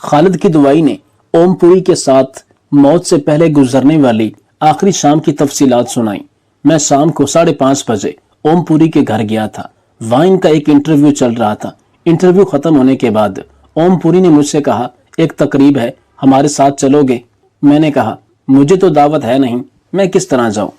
खालिद की दुआई ने ओमपुरी के साथ मौत से पहले गुजरने वाली आखिरी शाम की तफसीलात सुनाई। मैं शाम को 5:30 बजे ओमपुरी के घर गया था। वहां इनका एक इंटरव्यू चल रहा था। इंटरव्यू खत्म होने के बाद ओमपुरी ने मुझसे कहा, एक तकरीब है, हमारे साथ चलोगे? मैंने कहा, मुझे तो दावत है नहीं, मैं किस तरह जाऊं?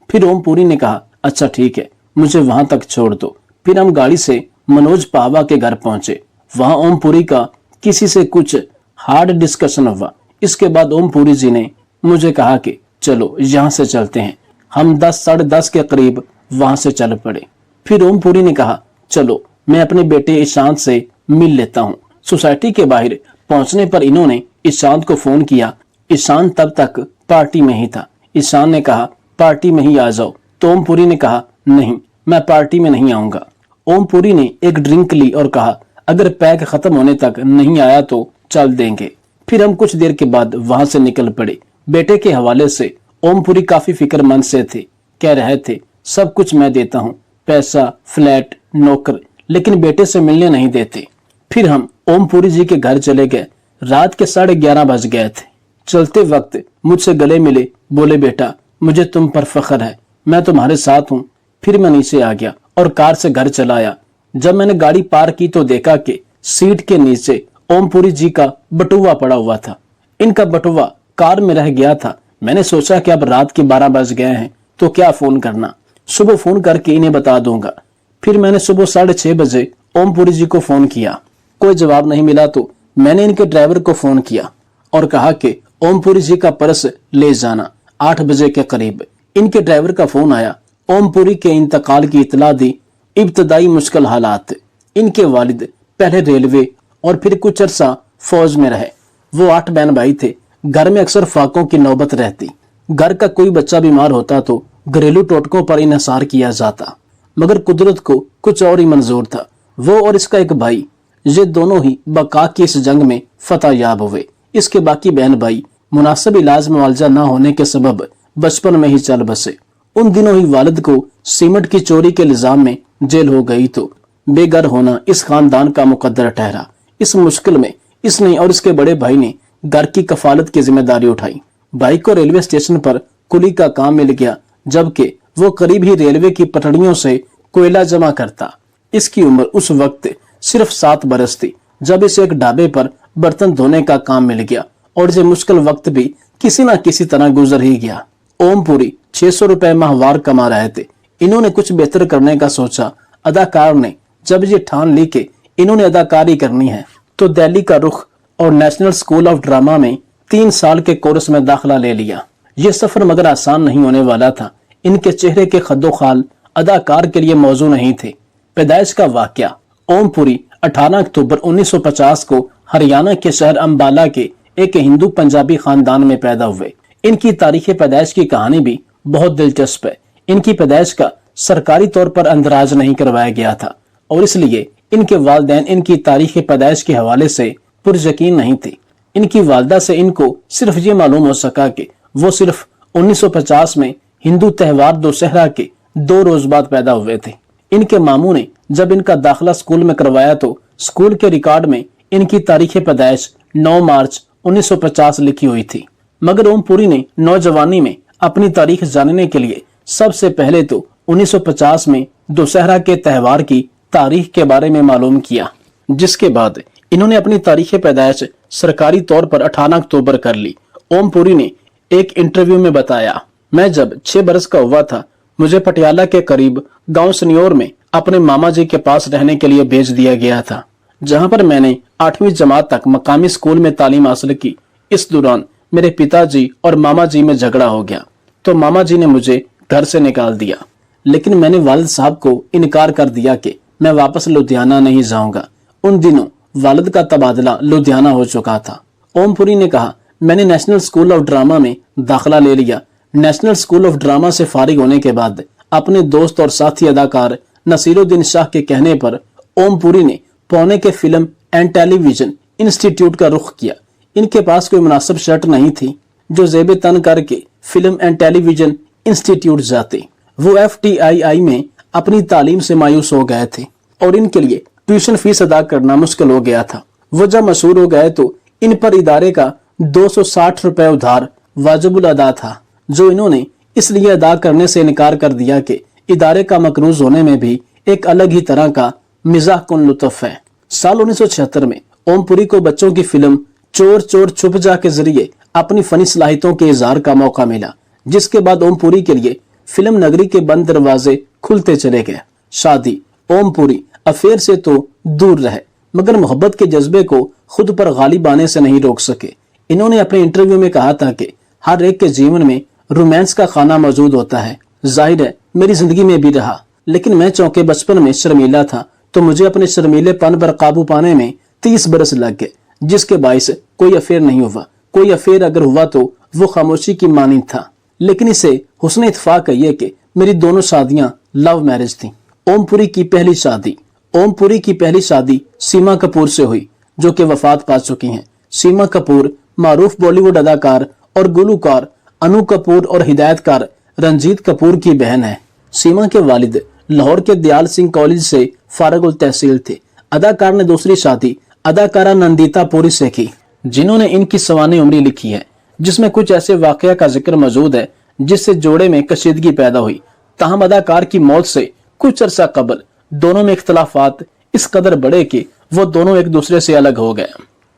फिर ओमपुरी ने कहा, अच्छा ठीक है, मुझे वहां तक छोड़ दो। फिर हम गाड़ी से मनोज पावा के घर पहुंचे। वहां ओमपुरी का किसी से कुछ हार्ड डिस्कशन हुआ। इसके बाद ओमपुरी जी ने मुझे कहा कि चलो यहाँ से चलते हैं। हम 10 साढ़े 10 के करीब वहां से चल पड़े। फिर ओमपुरी ने कहा, चलो मैं अपने बेटे ईशांत से मिल लेता हूँ। सोसाइटी के बाहर पहुंचने पर इन्होंने ईशांत को फोन किया। ईशांत तब तक पार्टी में ही था। ईशांत ने कहा, पार्टी में ही आ जाओ। तो ओमपुरी ने कहा, नहीं, मैं पार्टी में नहीं आऊंगा। ओमपुरी ने एक ड्रिंक ली और कहा, अगर पैक खत्म होने तक नहीं आया तो चल देंगे। फिर हम कुछ देर के बाद वहां से निकल पड़े। बेटे के हवाले से ओमपुरी काफी फिक्रमंद से थे। कह रहे थे, सब कुछ मैं देता हूँ, पैसा, फ्लैट, नौकर, लेकिन बेटे से मिलने नहीं देते। फिर हम ओमपुरी जी के घर चले गए। रात के 11:30 बज गए थे। चलते वक्त मुझसे गले मिले, बोले, बेटा मुझे तुम पर फख्र है, मैं तुम्हारे साथ हूँ। फिर मैं नीचे आ गया और कार से घर चला आया। जब मैंने गाड़ी पार की तो देखा कि सीट के नीचे ओमपुरी जी का बटुआ पड़ा हुआ था। इनका बटुआ कार में रह गया था। मैंने सोचा कि अब रात के 12 बज गए हैं तो क्या फोन करना, सुबह फोन करके इन्हें बता दूंगा। फिर मैंने सुबह 6:30 बजे ओमपुरी जी को फोन किया। कोई जवाब नहीं मिला तो मैंने इनके ड्राइवर को फोन किया और कहा कि ओमपुरी जी का पर्स ले जाना। 8 बजे के करीब इनके ड्राइवर का फोन आया। ओमपुरी के इंतकाल की इतला दी। इब्तदाई मुश्किल हालात। इनके वालिद पहले रेलवे और फिर कुछ अरसा फौज में रहे। वो 8 बहन भाई थे। घर में अक्सर फाकों की नौबत रहती। घर का कोई बच्चा बीमार होता तो घरेलू टोटकों पर इन्हिसार किया जाता, मगर कुदरत को कुछ और ही मंजूर था। वो और इसका एक भाई, ये दोनों ही बका की इस जंग में फतह याब हुए। इसके बाकी बहन भाई मुनासिब इलाज मुआवजा न होने के सबब बचपन में ही चल बसे। उन दिनों ही वालिद को सीमेंट की चोरी के इल्जाम में जेल हो गई तो बेघर होना इस खानदान का मुकद्दर ठहरा। इस मुश्किल में इसने और इसके बड़े भाई ने घर की कफालत की जिम्मेदारी उठाई। भाई को रेलवे स्टेशन पर कुली का काम मिल गया, जबकि वो करीब ही रेलवे की पटड़ियों से कोयला जमा करता। इसकी उम्र उस वक्त सिर्फ 7 बरस थी जब इसे एक ढाबे पर बर्तन धोने का काम मिल गया और ये मुश्किल वक्त भी किसी न किसी तरह गुजर ही गया। ओमपुरी 600 रुपए माहवार कमा रहे थे। इन्होंने कुछ बेहतर करने का सोचा। अदाकार ने जब ये ठान ली कि इन्होंने अदाकारी करनी है तो दिल्ली का रुख और नेशनल स्कूल ऑफ ड्रामा में 3 साल के कोर्स में दाखिला ले लिया। ये सफर मगर आसान नहीं होने वाला था। इनके चेहरे के खद्दोखाल अदाकार के लिए मौजू नहीं थे। पैदाइश का वाकया। ओमपुरी 18 अक्टूबर 1950 को हरियाणा के शहर अंबाला के एक हिंदू पंजाबी खानदान में पैदा हुए। इनकी तारीख पैदाइश की कहानी भी बहुत दिलचस्प है। इनकी पैदाइश का सरकारी तौर पर अंदराज नहीं करवाया गया था और इसलिए इनके वालिदैन इनकी तारीख पैदाइश के हवाले से पुरयकीन नहीं थे। इनकी वालदा से इनको सिर्फ ये मालूम हो सका कि वो सिर्फ 1950 में हिंदू त्योहार दशहरा के 2 रोज बाद पैदा हुए थे। इनके मामू ने जब इनका दाखिला स्कूल में करवाया तो स्कूल के रिकॉर्ड में इनकी तारीख पैदाइश 9 मार्च 1950 लिखी हुई थी। मगर ओमपुरी ने नौजवानी में अपनी तारीख जानने के लिए सबसे पहले तो 1950 में दशहरा के त्योहार की तारीख के बारे में मालूम किया, जिसके बाद इन्होंने अपनी तारीख पैदाइश सरकारी तौर पर 18 अक्टूबर कर ली। ओमपुरी ने एक इंटरव्यू में बताया, मैं जब 6 बरस का हुआ था मुझे पटियाला के करीब गांव सनियोर में अपने मामा जी के पास रहने के लिए भेज दिया गया था, जहां पर मैंने 8वीं जमात तक मकामी स्कूल में तालीम हासिल की। इस दौरान मेरे पिताजी और मामा जी में झगड़ा हो गया तो मामा जी ने मुझे घर से निकाल दिया, लेकिन मैंने वालिद साहब को इनकार कर दिया कि मैं वापस लुधियाना नहीं जाऊंगा। उन दिनों वालिद का तबादला लुधियाना हो चुका था। ओमपुरी ने कहा, मैंने नेशनल स्कूल ऑफ ड्रामा में दाखिला ले लिया। नेशनल स्कूल ऑफ ड्रामा से फारिग होने के बाद अपने दोस्त और साथी अदाकार नसीरुद्दीन शाह के कहने पर ओमपुरी ने पुणे के फिल्म एंड टेलीविजन इंस्टीट्यूट का रुख किया। इनके पास कोई मुनासिब शर्ट नहीं थी जो जेब तन करके फिल्म एंड टेलीविजन इंस्टीट्यूट जाते। वो FTII में अपनी तालीम से मायूस हो गए थे और इनके लिए ट्यूशन फीस अदा करना मुश्किल हो गया था। वो जब मशहूर हो गए तो इन पर इदारे का 260 रुपए उधार वाजिबुल अदा था, जो इन्होंने इसलिए अदा करने से इनकार कर दिया कि इदारे का मकरूज होने में भी एक अलग ही तरह का मिजाकुन लुत्फ है। साल 1976 में ओमपुरी को बच्चों की फिल्म चोर चोर छुप जा के जरिए अपनी फनी सलाहितों के इजहार का मौका मिला, जिसके बाद ओमपुरी के लिए फिल्म नगरी के बंद दरवाजे खुलते चले गए। शादी ओमपुरी अफेयर से तो दूर रहे, मगर मोहब्बत के जज्बे को खुद पर गालिब आने से नहीं रोक सके। इन्होंने अपने इंटरव्यू में कहा था कि हर एक के जीवन में रोमांस का खाना मौजूद होता है। जाहिर है मेरी जिंदगी में भी रहा, लेकिन मैं चौंके बचपन में शर्मीला था, तो मुझे अपने शर्मीलेपन पर काबू पाने में 30 बरस लग गए, जिसके बाइस कोई अफेयर नहीं हुआ। कोई अफेयर अगर हुआ तो वो खामोशी की मानिंद था। लेकिन इसे हुस्न इत्तेफाक है कि मेरी दोनों शादियां लव मैरिज थी। ओमपुरी की पहली शादी ओमपुरी की पहली शादी सीमा कपूर से हुई, जो कि वफात पा चुकी हैं। सीमा कपूर मारूफ बॉलीवुड अदाकार और गुलूकार अनु कपूर और हिदायतकार रंजीत कपूर की बहन है। सीमा के वालिद लाहौर के दयाल सिंह कॉलेज से फारगुल तहसील थे। अदाकार ने दूसरी शादी अदाकारा नंदिता पुरी से की, जिन्होंने इनकी सवानी उम्री लिखी है, जिसमें कुछ ऐसे वाकया का जिक्र मौजूद है जिससे जोड़े में कशीदगी पैदा हुई। ताहम अदाकार की मौत से कुछ अरसा कबल दोनों में इख्तलाफात इस कदर बढ़े कि वो दोनों एक दूसरे से अलग हो गए।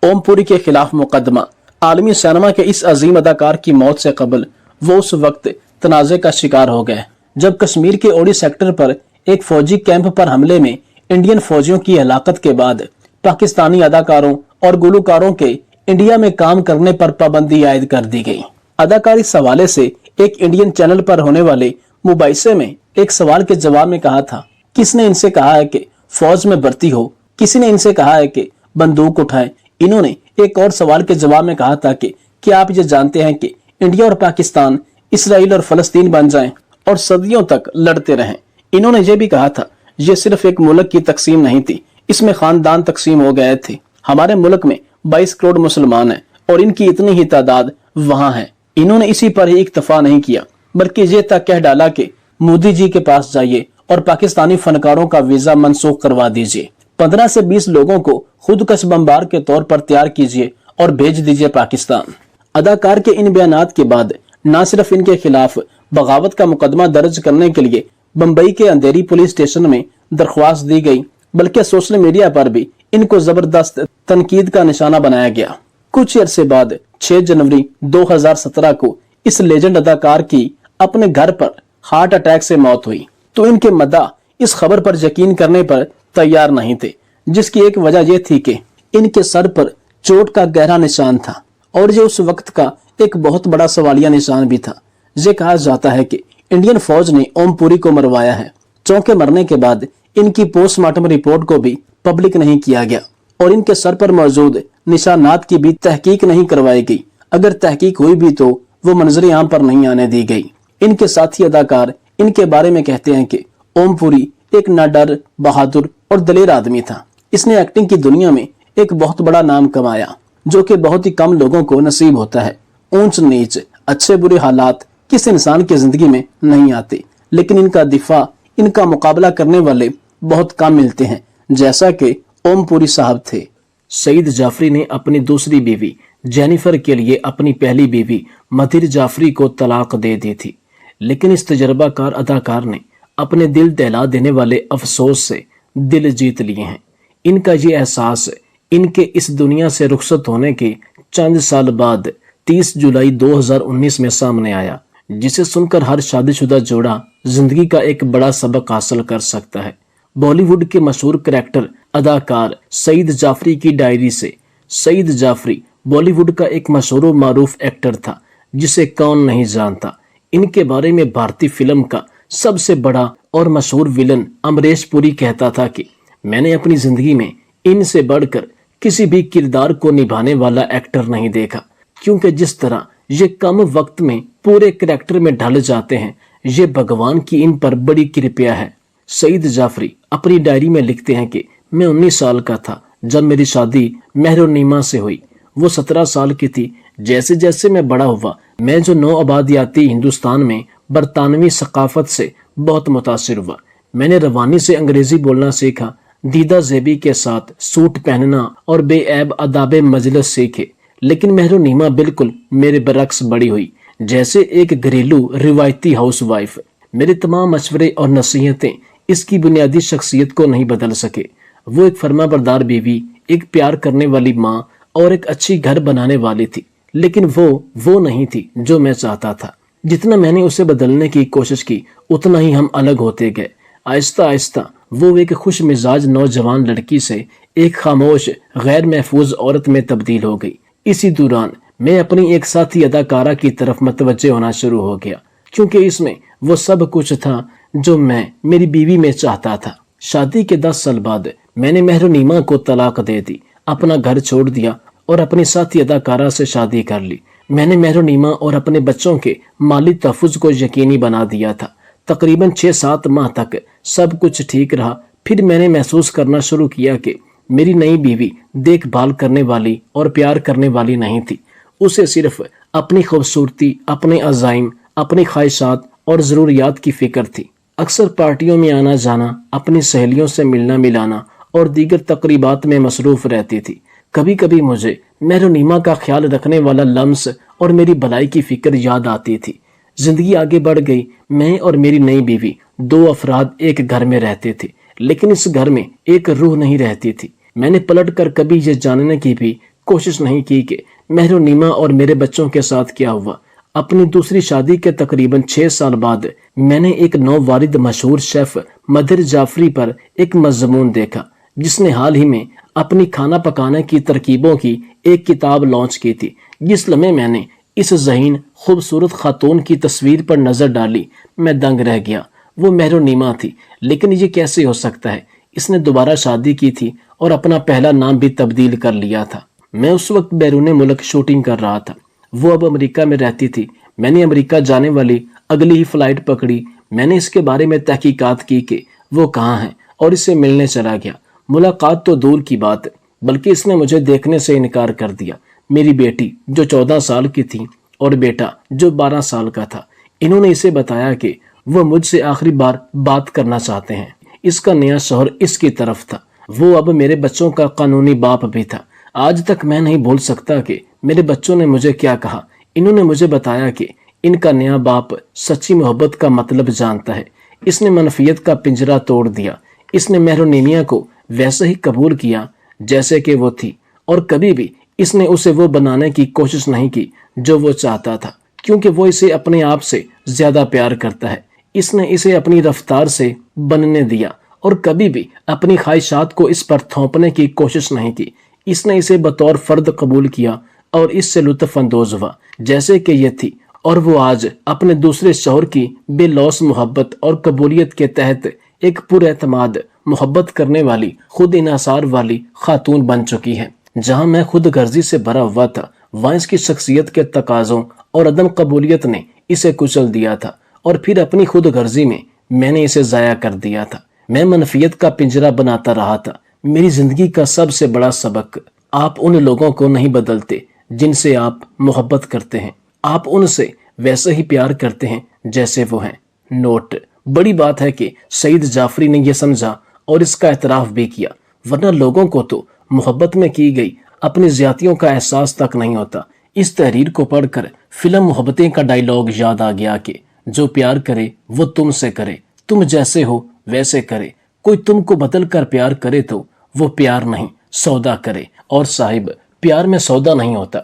ओमपुरी के खिलाफ मुकदमा आलमी सिनेमा के इस अजीम अदाकार की मौत से कबल वो उस वक्त तनाज़े का शिकार हो गए जब कश्मीर के ओडी सेक्टर पर एक फौजी कैंप पर हमले में इंडियन फौजियों की हलाकत के बाद पाकिस्तानी अदाकारों और गुलूकारों के इंडिया में काम करने पर पाबंदी आयद कर दी गई। अदाकारी इस हवाले से एक इंडियन चैनल पर होने वाले मुबाइसे में एक सवाल के जवाब में कहा था, किसने इनसे कहा है कि फौज में भर्ती हो, किसी ने इनसे कहा है कि बंदूक उठाएं। इन्होंने एक और सवाल के जवाब में कहा था कि क्या आप ये जानते हैं कि इंडिया और पाकिस्तान इसराइल और फलस्तीन बन जाएं और सदियों तक लड़ते रहें। इन्होंने ये भी कहा था ये सिर्फ एक मुल्क की तकसीम नहीं थी, इसमें खानदान तकसीम हो गए थे। हमारे मुल्क में 22 करोड़ मुसलमान हैं और इनकी इतनी ही तादाद वहाँ है। इन्होंने इसी पर ही इक्तफा नहीं किया, बल्कि ये तक कह डाला कि मोदी जी के पास जाइए और पाकिस्तानी फनकारों का वीजा मनसूख करवा दीजिए। 15 से 20 लोगों को खुदकश बमबार के तौर पर तैयार कीजिए और भेज दीजिए पाकिस्तान। अदाकार के इन बयानात के बाद न सिर्फ इनके खिलाफ बगावत का मुकदमा दर्ज करने के लिए बम्बई के अंधेरी पुलिस स्टेशन में दरख्वास्त दी गई, बल्कि सोशल मीडिया पर भी इनको जबरदस्त तनकीद का निशाना बनाया गया। कुछ अरसे बाद 6 जनवरी 2017 को इस लेजेंड अदाकार की अपने घर पर हार्ट अटैक से मौत हुई, तो इनके मद्दा इस खबर पर यकीन करने पर तैयार नहीं थे, जिसकी एक वजह यह थी कि इनके सर पर चोट का गहरा निशान था और ये उस वक्त का एक बहुत बड़ा सवालिया निशान भी था। ये कहा जाता है कि इंडियन फौज ने ओमपुरी को मरवाया है। चौंके मरने के बाद इनकी पोस्टमार्टम रिपोर्ट को भी पब्लिक नहीं किया गया और इनके सर पर मौजूद निशानात की भी तहकीक नहीं करवाई गई। अगर तहकीक हुई भी तो वो मंजर आम पर नहीं आने दी गई। इनके साथी अदाकार इनके बारे में कहते हैं कि ओमपुरी एक नाडर, बहादुर और दलेर आदमी था। इसने एक्टिंग की दुनिया में एक बहुत बड़ा नाम कमाया, जो कि बहुत ही कम लोगों को नसीब होता है। ऊंच नीच, अच्छे बुरे हालात किस इंसान की जिंदगी में नहीं आते, लेकिन इनका दिफा, इनका मुकाबला करने वाले बहुत कम मिलते हैं, जैसा कि ओमपुरी साहब थे। सईद जाफरी ने अपनी दूसरी बीवी जेनिफर के लिए अपनी पहली बीवी मथिर जाफरी को तलाक दे दी थी, लेकिन इस तजर्बाकार अदाकार ने अपने दिल दहला देने वाले अफसोस से दिल जीत लिए हैं। इनका ये एहसास इनके इस दुनिया से रुखसत होने के चंद साल बाद 30 जुलाई 2019 में सामने आया, जिसे सुनकर हर शादीशुदा जोड़ा जिंदगी का एक बड़ा सबक हासिल कर सकता है। बॉलीवुड के मशहूर करैक्टर अदाकार सईद जाफरी की डायरी से। सईद जाफरी बॉलीवुड का एक मशहूर मारूफ एक्टर था, जिसे कौन नहीं जानता। इनके बारे में भारतीय फिल्म का सबसे बड़ा और मशहूर विलन अमरीश पुरी कहता था कि मैंने अपनी जिंदगी में इनसे बढ़कर किसी भी किरदार को निभाने वाला एक्टर नहीं देखा, क्योंकि जिस तरह ये कम वक्त में पूरे करैक्टर में ढल जाते हैं, ये भगवान की इन पर बड़ी कृपा है। सईद जाफरी अपनी डायरी में लिखते हैं कि मैं 19 साल का था जब मेरी शादी मेहरुन्निमा से हुई। वो 17 साल की थी। जैसे जैसे मैं बड़ा हुआ, मैं जो नौ आबादियाती हिंदुस्तान में बरतानवी सकाफत से बहुत मुतासिर हुआ। मैंने रवानी से अंग्रेजी बोलना सीखा, दीदा जेबी के साथ सूट पहनना और बेऐब अदाबे मजलिस सीखे। لیکن مہر نیما بالکل میرے برعکس بڑی ہوئی، جیسے ایک گھریلو روایتی ہاؤس وائف۔ میرے تمام مشورے اور نصیحتیں اس کی بنیادی شخصیت کو نہیں بدل سکے۔ وہ ایک فرما بردار بیوی، ایک پیار کرنے والی ماں اور ایک اچھی گھر بنانے والی تھی، لیکن وہ نہیں تھی جو میں چاہتا تھا۔ جتنا میں نے اسے بدلنے کی کوشش کی اتنا ہی ہم الگ ہوتے گئے۔ آہستہ آہستہ وہ ایک خوش مزاج نوجوان لڑکی سے ایک خاموش غیر محفوظ عورت میں تبدیل ہو گئی۔ اسی دوران میں اپنی ایک ساتھی اداکارہ کی طرف متوجہ ہونا شروع ہو گیا، کیونکہ اس میں وہ سب کچھ تھا جو میں میری بیوی میں چاہتا تھا۔ شادی کے 10 سال بعد میں نے مہر نیما کو طلاق دے دی، اپنا گھر چھوڑ دیا اور اپنی ساتھی اداکارہ سے شادی کر لی۔ میں نے مہر نیما اور اپنے بچوں کے مالی تحفظ کو یقینی بنا دیا تھا۔ تقریباً 6-7 ماہ تک سب کچھ ٹھیک رہا، پھر میں نے محسوس کرنا شروع کیا کہ میری نئی بیوی دیکھ بھال کرنے والی اور پیار کرنے والی نہیں تھی۔ اسے صرف اپنی خوبصورتی، اپنے عزائم، اپنی خواہشات اور ضروریات کی فکر تھی۔ اکثر پارٹیوں میں آنا جانا، اپنی سہیلیوں سے ملنا ملانا اور دیگر تقریبات میں مصروف رہتی تھی۔ کبھی کبھی مجھے مہر نیما کا خیال رکھنے والا لمس اور میری بھلائی کی فکر یاد آتی تھی۔ زندگی آگے بڑھ گئی۔ میں اور میری نئی بیوی 2 افراد ایک گھر میں رہتے تھے، لیکن اس گھر میں ایک روح نہیں رہتی تھی۔ میں نے پلٹ کر کبھی یہ جاننے کی بھی کوشش نہیں کی کہ مہر نیما اور میرے بچوں کے ساتھ کیا ہوا۔ اپنی دوسری شادی کے تقریباً 6 سال بعد میں نے ایک نووارد مشہور شیف مدھر جعفری پر ایک مضمون دیکھا، جس نے حال ہی میں اپنی کھانا پکانے کی ترکیبوں کی ایک کتاب لانچ کی تھی۔ جس لمحے میں نے اس ذہین خوبصورت خاتون کی تصویر پر نظر ڈالی، میں دنگ رہ گیا۔ وہ مہر نیما تھی، لیکن یہ کیسے ہو سکتا ہے؟ اس نے دوبارہ شادی کی تھی اور اپنا پہلا نام بھی تبدیل کر لیا تھا۔ میں اس وقت بیرون ملک شوٹنگ کر رہا تھا، وہ اب امریکہ میں رہتی تھی۔ میں نے امریکہ جانے والی اگلی ہی فلائٹ پکڑی۔ میں نے اس کے بارے میں تحقیقات کی کہ وہ کہاں ہے اور اس سے ملنے چلا گیا۔ ملاقات تو دور کی بات، بلکہ اس نے مجھے دیکھنے سے انکار کر دیا۔ میری بیٹی جو 14 سال کی تھی اور بیٹا جو 12 سال کا تھا، انہوں نے اسے بتایا کہ وہ مجھ سے آخری بار بات کرنا چاہتے ہیں۔ اس کا نیا شوہر اس کی طرف تھا، وہ اب میرے بچوں کا قانونی باپ بھی تھا۔ آج تک میں نہیں بھول سکتا کہ میرے بچوں نے مجھے کیا کہا۔ انہوں نے مجھے بتایا کہ ان کا نیا باپ سچی محبت کا مطلب جانتا ہے۔ اس نے منفیت کا پنجرا توڑ دیا۔ اس نے مہر نیما کو ویسے ہی قبول کیا جیسے کہ وہ تھی، اور کبھی بھی اس نے اسے وہ بنانے کی کوشش نہیں کی جو وہ چاہتا تھا، کیونکہ وہ اسے اپنے آپ سے زیادہ پیار کرتا ہے۔ اس نے اسے اپنی رفتار سے بننے دیا اور کبھی بھی اپنی خواہشات کو اس پر تھوپنے کی کوشش نہیں کی۔ اس نے اسے بطور فرد قبول کیا اور اس سے لطف اندوز ہوا جیسے کہ یہ تھی، اور وہ آج اپنے دوسرے شوہر کی بے لوث محبت اور قبولیت کے تحت ایک پر اعتماد، محبت کرنے والی، خود انحصار والی خاتون بن چکی ہے۔ جہاں میں خود غرضی سے بھرا ہوا تھا، وہاں اس کی شخصیت کے تقاضوں اور عدم قبولیت نے اسے کچل دیا تھا، اور پھر اپنی خود غرضی میں نے اسے ضائع کر دیا تھا۔ میں منفیت کا پنجرا بناتا رہا تھا۔ میری زندگی کا سب سے بڑا سبق: آپ ان لوگوں کو نہیں بدلتے جن سے آپ محبت کرتے ہیں، آپ ان سے ویسے ہی پیار کرتے ہیں جیسے وہ ہیں۔ نوٹ: بڑی بات ہے کہ سعید جعفری نے یہ سمجھا اور اس کا اعتراف بھی کیا، ورنہ لوگوں کو تو محبت میں کی گئی اپنی زیادتیوں کا احساس تک نہیں ہوتا۔ اس تحریر کو پڑھ کر فلم محبتیں کا ڈائیلاگ یاد آ گیا کہ جو پیار کرے وہ تم سے کرے، تم جیسے ہو ویسے کرے۔ کوئی تم کو بدل کر پیار کرے تو وہ پیار نہیں، سودا کرے۔ اور صاحب، پیار میں سودا نہیں ہوتا،